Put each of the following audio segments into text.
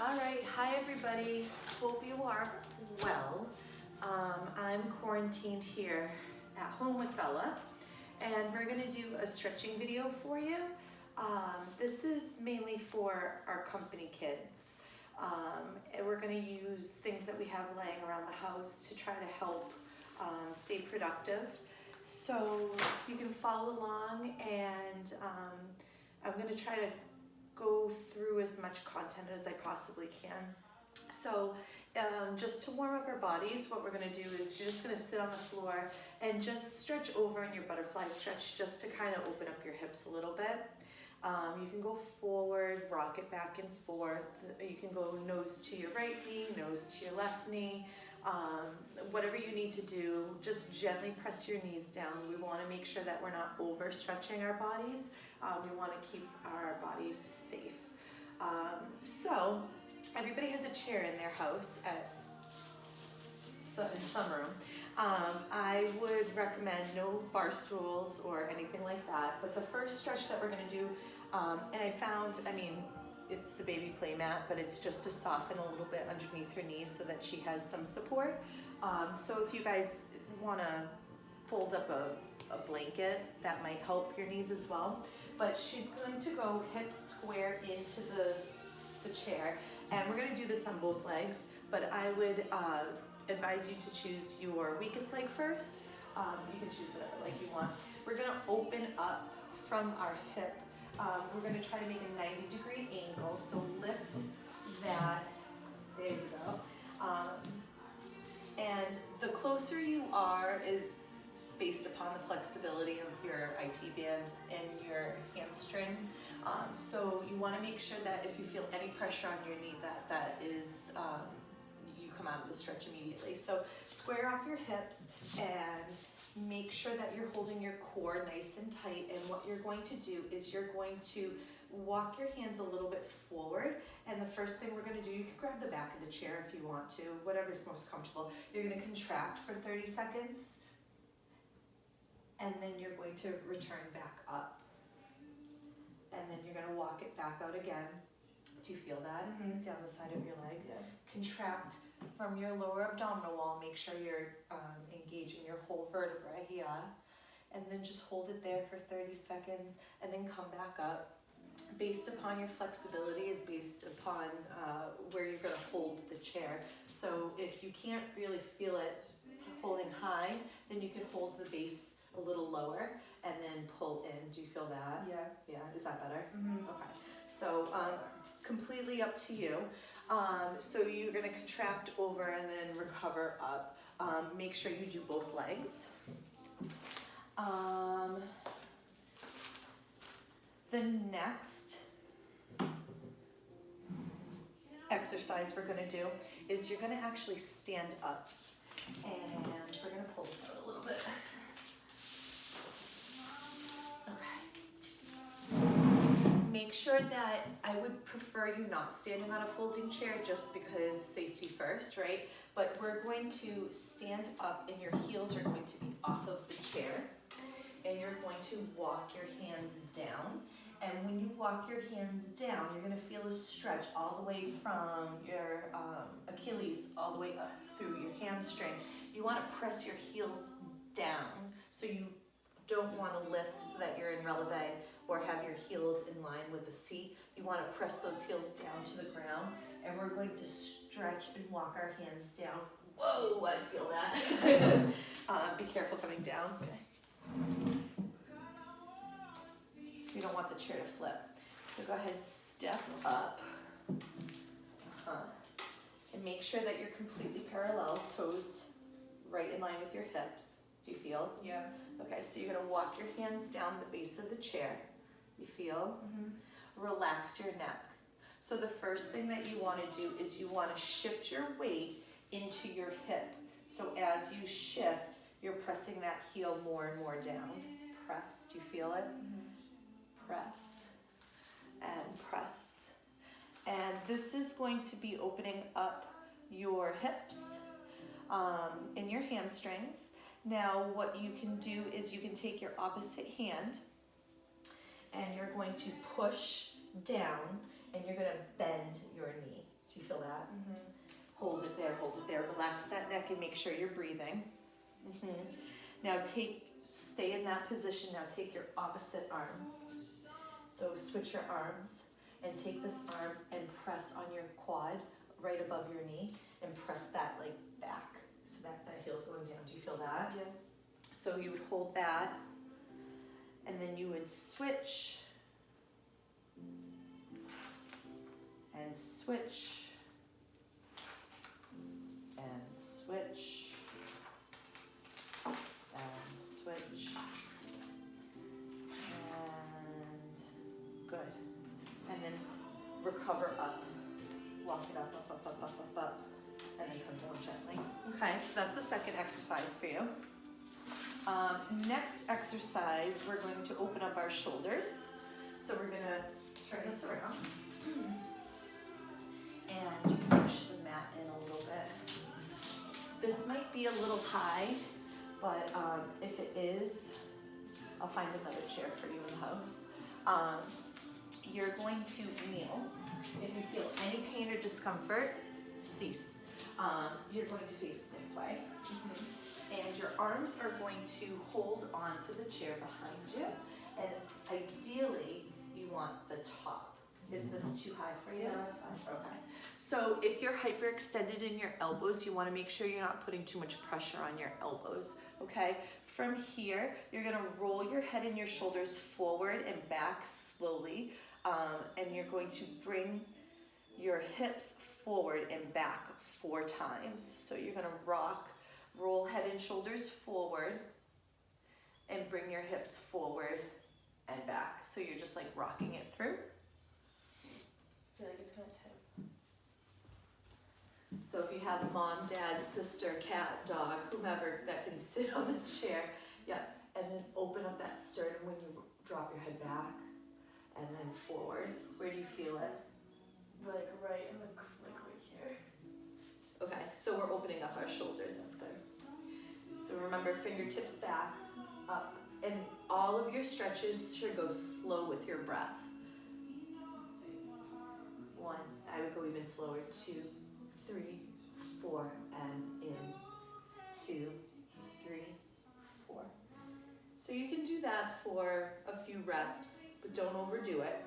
All right, hi everybody. Hope you are well. I'm quarantined here at home with Bella, and we're gonna do a stretching video for you. This is mainly for our company kids. And we're gonna use things that we have laying around the house to try to help stay productive. So you can follow along, and I'm gonna try to go through as much content as I possibly can. So just to warm up our bodies, what we're gonna do is you're just gonna sit on the floor and just stretch over in your butterfly stretch, just to kind of open up your hips a little bit. You can go forward, rock it back and forth. You can go nose to your right knee, nose to your left knee. Whatever you need to do, just gently press your knees down. We want to make sure that we're not overstretching our bodies. We want to keep our bodies safe. So everybody has a chair in their house in some room. I would recommend no bar stools or anything like that, but the first stretch that we're going to do, and I found, it's the baby play mat, but it's just to soften a little bit underneath her knees so that she has some support. So if you guys want to fold up a blanket, that might help your knees as well. But she's going to go hips square into the chair, and we're going to do this on both legs, but I would advise you to choose your weakest leg first. You can choose whatever leg you want. We're going to open up from our hip. We're going to try to make a 90-degree angle, so lift that, there you go. And the closer you are is based upon the flexibility of your IT band and your hamstring. So you want to make sure that if you feel any pressure on your knee, that is, you come out of the stretch immediately. So square off your hips and make sure that you're holding your core nice and tight. And what you're going to do is you're going to walk your hands a little bit forward. And the first thing we're going to do, you can grab the back of the chair if you want to, whatever's most comfortable. You're going to contract for 30 seconds. And then you're going to return back up. And then you're going to walk it back out again. Do you feel that? Mm-hmm. Down the side of your leg? Yeah. Contract from your lower abdominal wall. Make sure you're engaging your whole vertebrae here. And then just hold it there for 30 seconds and then come back up. Based upon your flexibility is based upon where you're going to hold the chair. So if you can't really feel it holding high, then you can hold the base a little lower and then pull in. Do you feel that? Yeah. Yeah, is that better? Mm-hmm. Okay. So completely up to you. So you're going to contract over and then recover up. Make sure you do both legs. The next exercise we're going to do is you're going to actually stand up, and we're going to pull this out a little bit. Make sure that I would prefer you not standing on a folding chair just because safety first, right? But we're going to stand up and your heels are going to be off of the chair, and you're going to walk your hands down. And when you walk your hands down, you're going to feel a stretch all the way from your Achilles all the way up through your hamstring. You want to press your heels down, so you don't want to lift so that you're in releve or have your heels in line with the seat. You want to press those heels down to the ground, and we're going to stretch and walk our hands down. Whoa, I feel that. Be careful coming down. Okay. You don't want the chair to flip. So go ahead, step up. And make sure that you're completely parallel, toes right in line with your hips. Do you feel? Yeah. Okay, so you're going to walk your hands down the base of the chair. You feel? Mm-hmm. Relax your neck. So the first thing that you want to do is you want to shift your weight into your hip. So as you shift, you're pressing that heel more and more down. Press. Do you feel it? Mm-hmm. Press. And press. And this is going to be opening up your hips and your hamstrings. Now what you can do is you can take your opposite hand and you're going to push down and you're going to bend your knee. Do Do you feel that? Hold it there, hold it there. Relax that neck and make sure you're breathing. Now stay in that position. Now take your opposite arm. So switch your arms and take this arm and press on your quad right above your knee and press that like back so that heel's going down. Do you feel that? Yeah. So you would hold that and then you would switch and switch and switch and switch and good. And then recover up. Walk it up, up, up, up, up, up, up, and then come down gently. Okay, so that's the second exercise for you. Next exercise, we're going to open up our shoulders. So we're gonna turn this around. And you can push the mat in a little bit. This might be a little high, but if it is, I'll find another chair for you in the house. You're going to kneel. If you feel any pain or discomfort, cease. You're going to face this way. And your arms are going to hold onto the chair behind you. And ideally, you want the top. Is this too high for you? Yeah, that's fine. Okay. So if you're hyperextended in your elbows, you want to make sure you're not putting too much pressure on your elbows. Okay. From here, you're going to roll your head and your shoulders forward and back slowly. And you're going to bring your hips forward and back 4 times. So you're going to roll head and shoulders forward and bring your hips forward and back. So you're just like rocking it through. I feel like it's kind of tight. So if you have mom, dad, sister, cat, dog, whomever that can sit on the chair, yeah, and then open up that sternum when you drop your head back and then forward. Where do you feel it? Like right in the, like right here. Okay, so we're opening up our shoulders, that's good. So remember, fingertips back, up, and all of your stretches should go slow with your breath. 1, I would go even slower, 2, 3, 4, and in, 2, 3, 4. So you can do that for a few reps, but don't overdo it.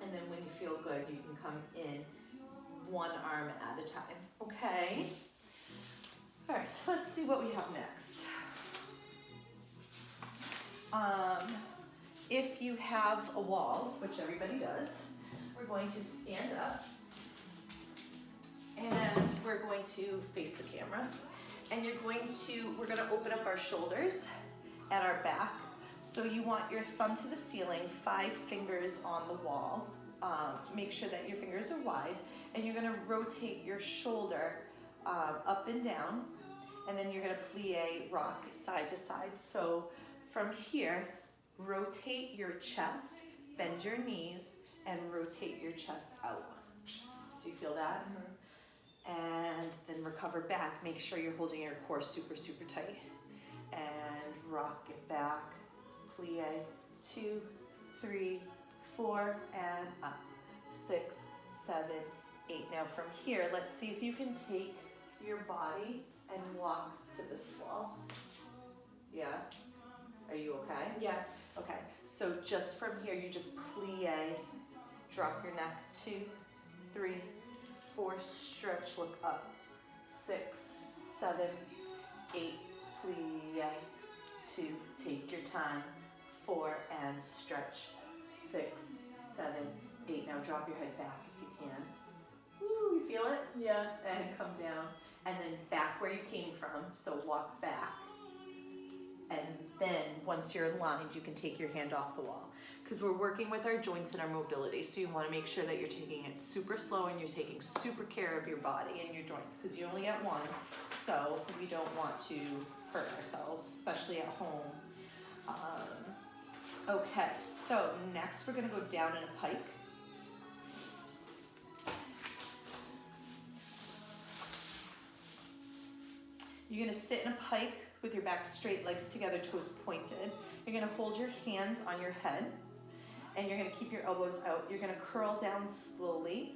And then when you feel good, you can come in 1 arm at a time, okay? All right, so let's see what we have next. If you have a wall, which everybody does, we're going to stand up and we're going to face the camera. And we're gonna open up our shoulders and our back. So you want your thumb to the ceiling, 5 fingers on the wall. Make sure that your fingers are wide, and you're gonna rotate your shoulder up and down, and then you're gonna plie, rock side to side. So from here, rotate your chest, bend your knees, and rotate your chest out. Do you feel that? And then recover back. Make sure you're holding your core super, super tight. And rock it back, plie, 2, 3, 4, and up, 6, 7, 8. Now from here, let's see if you can take your body and walk to this wall. Yeah? Are you okay? Yeah. Okay, so just from here, you just plie, drop your neck, 2, 3, 4, stretch, look up, 6, 7, 8, plie, 2, take your time, 4, and stretch, 6, 7, 8. Now drop your head back if you can. Woo, you feel it? Yeah. And come down, and then back where you came from, so walk back. And then once you're aligned, you can take your hand off the wall. Because we're working with our joints and our mobility, so you want to make sure that you're taking it super slow and you're taking super care of your body and your joints, because you only get one, so we don't want to hurt ourselves, especially at home. Okay, so next we're going to go down in a pike. You're going to sit in a pike with your back straight, legs together, toes pointed. You're going to hold your hands on your head, and you're going to keep your elbows out. You're going to curl down slowly.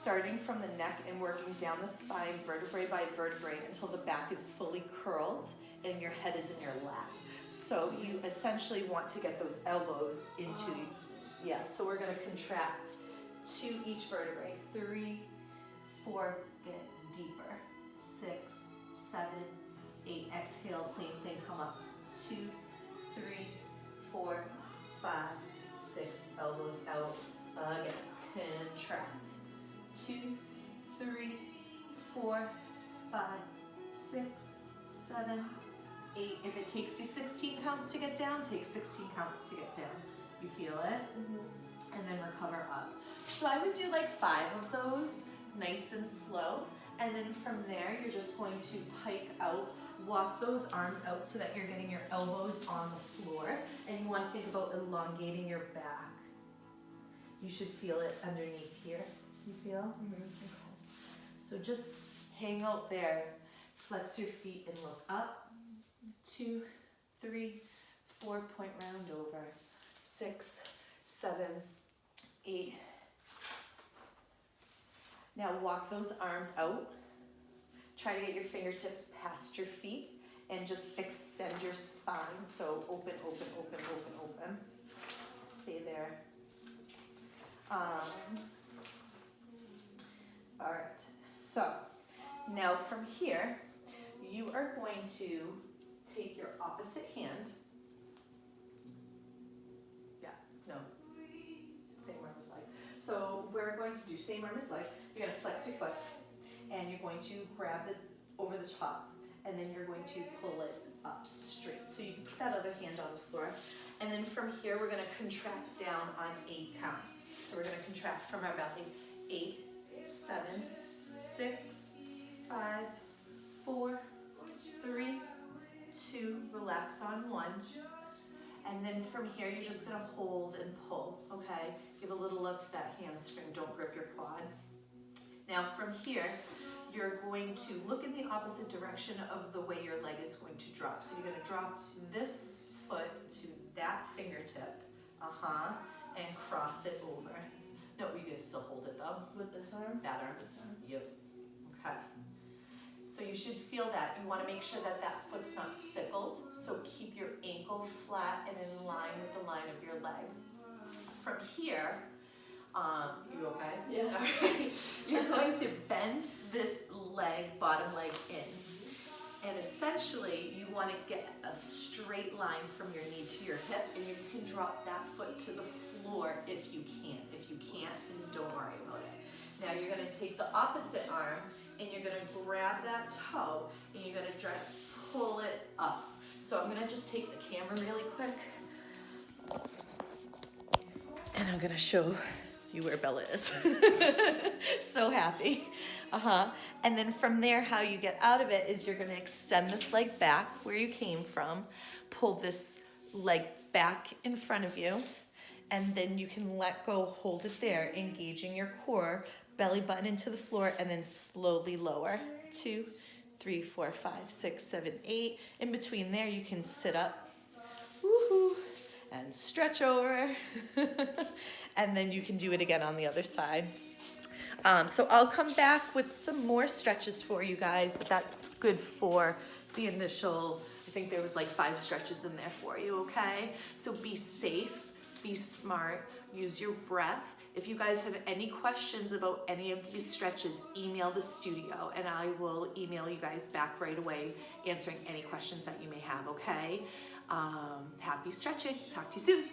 starting from the neck and working down the spine, vertebrae by vertebrae, until the back is fully curled and your head is in your lap. So you essentially want to get those elbows into, yeah, so we're gonna contract to each vertebrae. 3, 4, get deeper. 6, 7, 8, exhale, same thing, come up. 2, 3, 4, 5, 6, elbows out, again, contract. 2, 3, 4, 5, 6, 7, 8. If it takes you 16 counts to get down, take 16 counts to get down. You feel it? And then recover up. So I would do like 5 of those, nice and slow. And then from there, you're just going to pike out, walk those arms out so that you're getting your elbows on the floor. And you want to think about elongating your back. You should feel it underneath here. You feel? Okay. So just hang out there, flex your feet and look up. 2, 3, 4, point round over. 6, 7, 8. Now walk those arms out. Try to get your fingertips past your feet and just extend your spine. So open, open, open, open, open. Stay there. All right, so now from here, you are going to take your opposite hand. Yeah, no, same arm as leg. So we're going to do same arm as leg. You're gonna flex your foot and you're going to grab it over the top and then you're going to pull it up straight. So you can put that other hand on the floor. And then from here, we're gonna contract down on 8 counts. So we're gonna contract from our belly. 8, 7, 6, 5, 4, 3, 2, relax on 1. And then from here, you're just gonna hold and pull, okay? Give a little love to that hamstring, don't grip your quad. Now from here, you're going to look in the opposite direction of the way your leg is going to drop. So you're gonna drop this foot to that fingertip, and cross it over. No, you guys still hold it though. With this arm? That arm. This arm. Yep. Okay. So you should feel that. You want to make sure that that foot's not sickled. So keep your ankle flat and in line with the line of your leg. From here, you okay? Yeah. All right. You're going to bend this leg, bottom leg in. And essentially, you want to get a straight line from your knee to your hip, and you can drop that foot to the floor if you can. If you can't, then don't worry about it. Now you're going to take the opposite arm, and you're going to grab that toe, and you're going to try to pull it up. So I'm going to just take the camera really quick, and I'm going to show you where Bella is. So happy. And then from there, how you get out of it is you're gonna extend this leg back where you came from, pull this leg back in front of you, and then you can let go, hold it there, engaging your core, belly button into the floor, and then slowly lower. 2, 3, 4, 5, 6, 7, 8. In between there, you can sit up. Woohoo! And stretch over. And then you can do it again on the other side. So I'll come back with some more stretches for you guys, but that's good for the initial, I think there was like 5 stretches in there for you, okay? So be safe, be smart, use your breath. If you guys have any questions about any of these stretches, email the studio and I will email you guys back right away answering any questions that you may have, okay? Happy stretching. Talk to you soon.